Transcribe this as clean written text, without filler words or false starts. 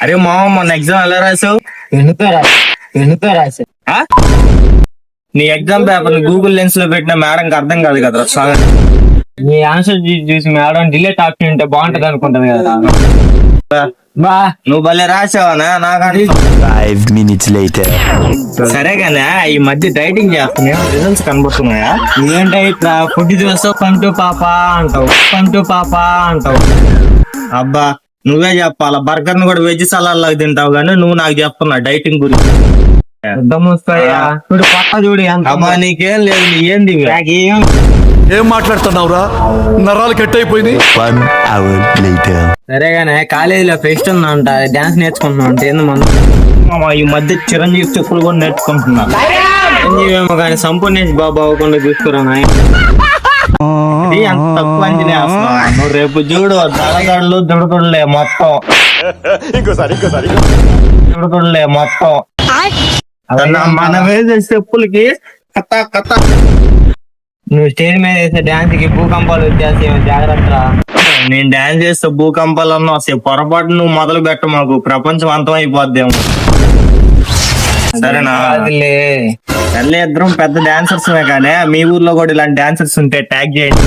అరే మామ మొన్న ఎగ్జామ్ ఎలా రాసావు? పెన్నుతో రాసా. ఆ? నీ ఎగ్జామ్ పేపర్ గూగుల్ లెన్స్ లో పెట్టిన మేడంకి అర్థం కాదు కదా స్వామి. మీ ఆన్సర్ చూసి మేడం డిలేట్ ఆప్షన్ ఉంటే బాగుంటది అనుకుంటది కదా. బా నువ్వు భలే రాసావనా? నాకు 5 minutes later. సరే కానీ ఈ మధ్య డైటింగ్ చేస్తున్నాయా? రిజల్ట్స్ కనబడుతున్నాయా? ఏంటో ఇట్లా ఫుడ్ చూస్తావు పంటు పాపా అంటావు. అబ్బా నువ్వే చెప్పాలా, బర్గర్ ను కూడా వెజ్ సలాడ్ లాగా తింటావు కానీ నువ్వు నాకు చెప్తున్నా డైటింగ్ గురించి. దమ్ముస్తాయా చూడు పక్క చూడు ఎంత అబ్బా నీకేం లేదు, నీ ఏంది ఇవి? నాకేం ఏం మాట్లాడుతున్నావురా? నరాలు కట్ అయిపోయినాయి. 1 hour later. సరేగానే కాలేజీలో ఫెస్ట్ ఉందంట, డాన్స్ నేర్చుకుంటున్నాం అంటే ఏంది మనం మామ, ఈ మధ్య చిరంజీవి చెప్పులు కూడా నేర్చుకుంటున్నా. ఏమో కానీ సంపూర్ణేష్ బాబు అవ్వకుండా చూసుకురా నాయన. ఇది అంత తక్కువ అంచనా వేస్తున్నావా? నువ్వు రేపు చూడు దళగడలు దుడుకుడులే మొత్తం. దుడుకుడులే మొత్తం. మన వేసే చెప్పులకి కథ కథ. నువ్వు స్టేజ్ మీద వేసే డాన్స్ కి భూకంపాలు వచ్చేసి జాగ్రత్త. నేను డాన్స్ చేస్తే భూకంపాలన్నా వస్తాయి. పొరపాటు నువ్వు మొదలు పెట్ట, మాకు ప్రపంచం అంతం అయిపోద్దేమో. సరేనా? అదిలే సర్లే, ఇద్దరం పెద్ద డాన్సర్స్ కానీ మీ ఊర్లో కూడా ఇలాంటి డాన్సర్స్ ఉంటే ట్యాగ్ చేయండి.